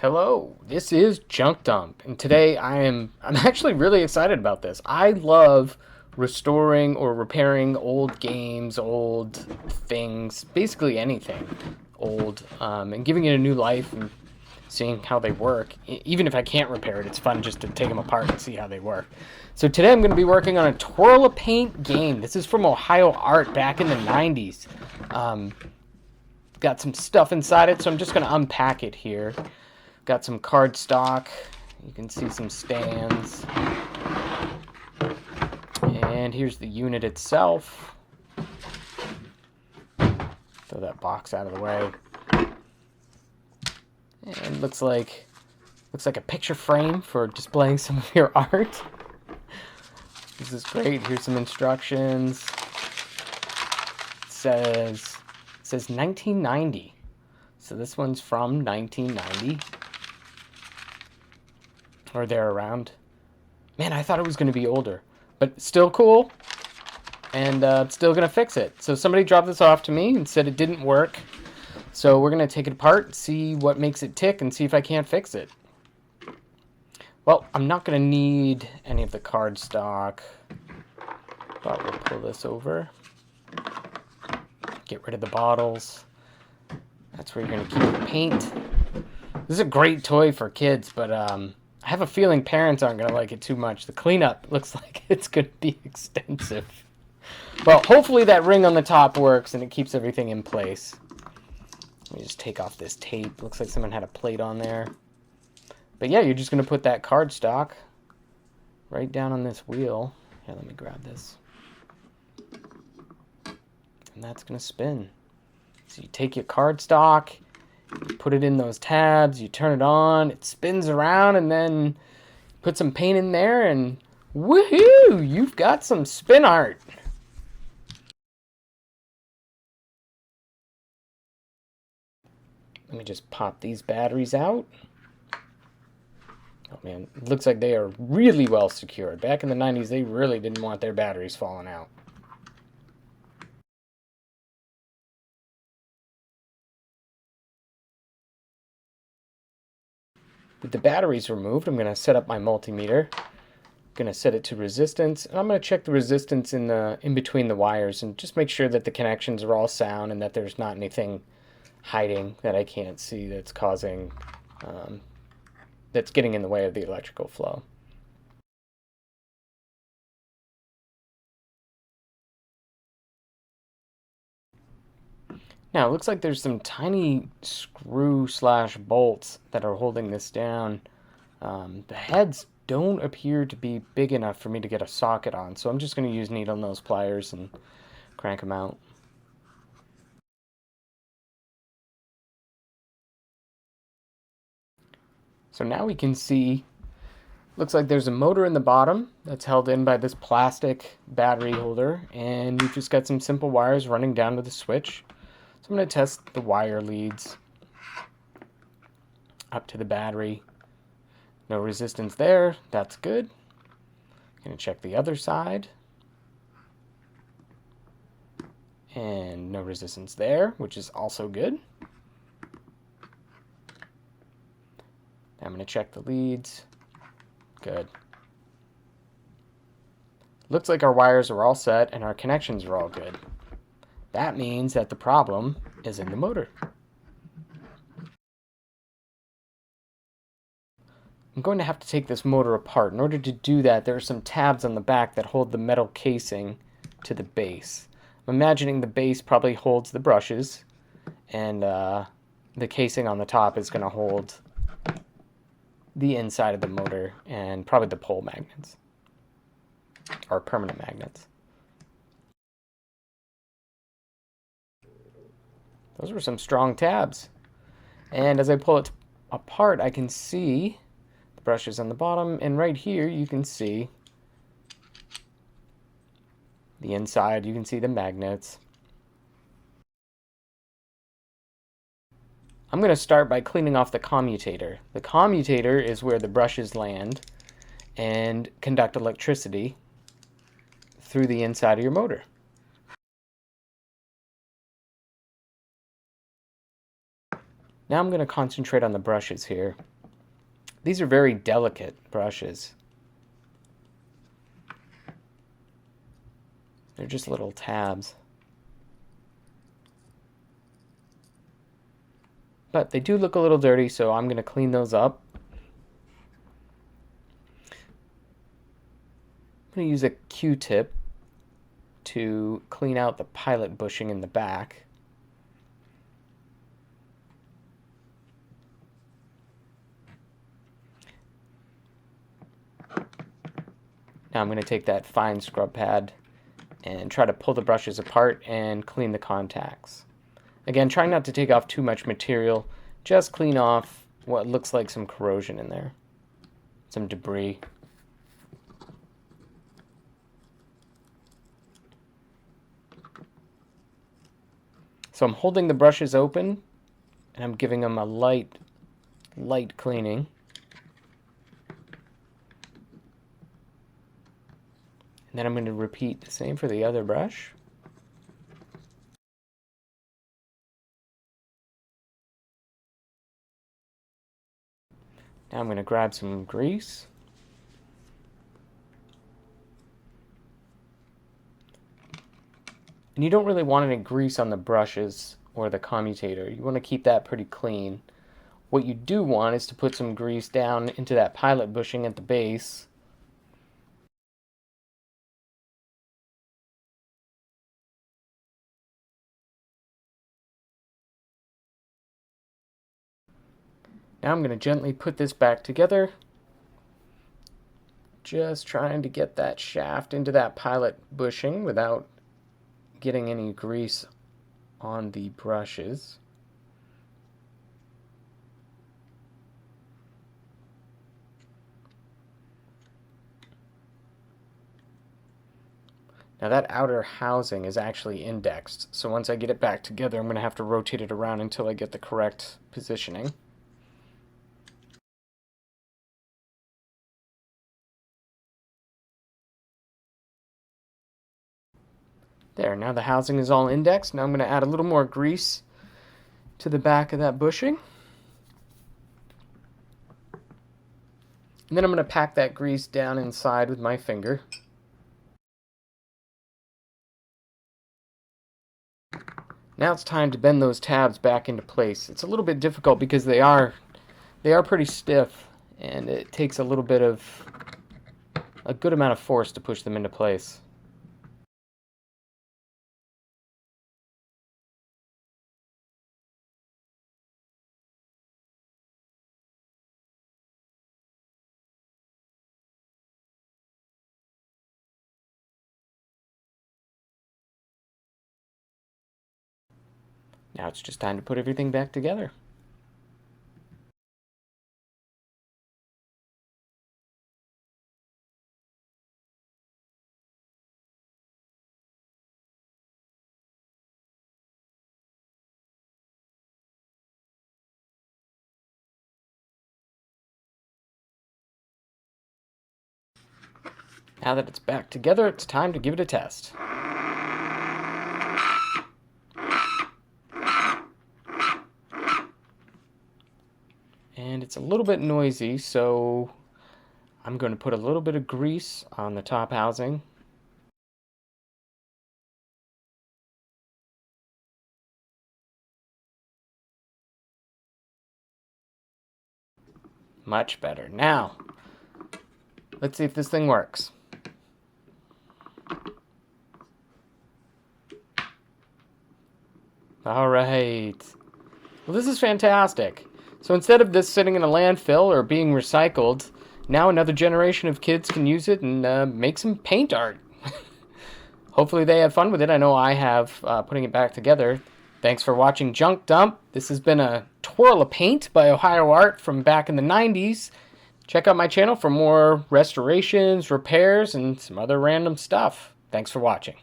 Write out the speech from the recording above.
Hello, this is Junk Dump, and today I'm actually really excited about this. I love restoring or repairing old games, old things, basically anything old, and giving it a new life and seeing how they work. Even if I can't repair it, it's fun just to take them apart and see how they work. So today I'm going to be working on a Twirl O Paint game. This is from Ohio Art back in the 90's. Got some stuff inside it, so I'm just going to unpack it here. Got some cardstock. You can see some stands. And here's the unit itself. Throw that box out of the way. And looks like a picture frame for displaying some of your art. This is great. Here's some instructions. It says 1990. So this one's from 1990. Or they're around. Man, I thought it was going to be older. But still cool. And still going to fix it. So somebody dropped this off to me and said it didn't work. So we're going to take it apart, see what makes it tick, and see if I can't fix it. Well, I'm not going to need any of the cardstock. But we'll pull this over. Get rid of the bottles. That's where you're going to keep the paint. This is a great toy for kids, but I have a feeling parents aren't going to like it too much. The cleanup looks like it's going to be extensive. Well, hopefully that ring on the top works and it keeps everything in place. Let me just take off this tape. Looks like someone had a plate on there. But yeah, you're just going to put that cardstock right down on this wheel. Here, let me grab this. And that's going to spin. So you take your cardstock, you put it in those tabs, you turn it on, it spins around, and then put some paint in there, and woohoo! You've got some spin art. Let me just pop these batteries out. Oh man, it looks like they are really well secured. Back in the 90's, they really didn't want their batteries falling out. With the batteries removed, I'm going to set up my multimeter. I'm going to set it to resistance, and I'm going to check the resistance in between the wires and just make sure that the connections are all sound and that there's not anything hiding that I can't see that's causing, that's getting in the way of the electrical flow. Now, it looks like there's some tiny screw/bolts that are holding this down. The heads don't appear to be big enough for me to get a socket on, so I'm just going to use needle nose pliers and crank them out. So now we can see, looks like there's a motor in the bottom that's held in by this plastic battery holder, and we've just got some simple wires running down to the switch. So I'm going to test the wire leads up to the battery. No resistance there. That's good. Going to check the other side. And no resistance there, which is also good. Now I'm going to check the leads. Good. Looks like our wires are all set and our connections are all good. That means that the problem is in the motor. I'm going to have to take this motor apart. In order to do that, there are some tabs on the back that hold the metal casing to the base. I'm imagining the base probably holds the brushes, and the casing on the top is going to hold the inside of the motor and probably the pole magnets, or permanent magnets. Those were some strong tabs. And as I pull it apart, I can see the brushes on the bottom, and right here you can see the inside, you can see the magnets. I'm going to start by cleaning off the commutator. The commutator is where the brushes land and conduct electricity through the inside of your motor. Now I'm going to concentrate on the brushes here. These are very delicate brushes. They're just little tabs. But they do look a little dirty, so I'm going to clean those up. I'm going to use a Q-tip to clean out the pilot bushing in the back. Now I'm going to take that fine scrub pad and try to pull the brushes apart and clean the contacts. Again, try not to take off too much material. Just clean off what looks like some corrosion in there. Some debris. So I'm holding the brushes open and I'm giving them a light cleaning. And then I'm going to repeat the same for the other brush. Now I'm going to grab some grease. And you don't really want any grease on the brushes or the commutator. You want to keep that pretty clean. What you do want is to put some grease down into that pilot bushing at the base. Now I'm going to gently put this back together. Just trying to get that shaft into that pilot bushing without getting any grease on the brushes. Now that outer housing is actually indexed, so once I get it back together, I'm going to have to rotate it around until I get the correct positioning. There, now the housing is all indexed. Now I'm going to add a little more grease to the back of that bushing. And then I'm going to pack that grease down inside with my finger. Now it's time to bend those tabs back into place. It's a little bit difficult because they are pretty stiff, and it takes a good amount of force to push them into place. Now it's just time to put everything back together. Now that it's back together, it's time to give it a test. And it's a little bit noisy, so I'm going to put a little bit of grease on the top housing. Much better. Now, let's see if this thing works. All right. Well, this is fantastic. So instead of this sitting in a landfill or being recycled, now another generation of kids can use it and make some paint art. Hopefully they have fun with it. I know I have, putting it back together. Thanks for watching Junk Dump. This has been a Twirl O Paint by Ohio Art from back in the 90s. Check out my channel for more restorations, repairs, and some other random stuff. Thanks for watching.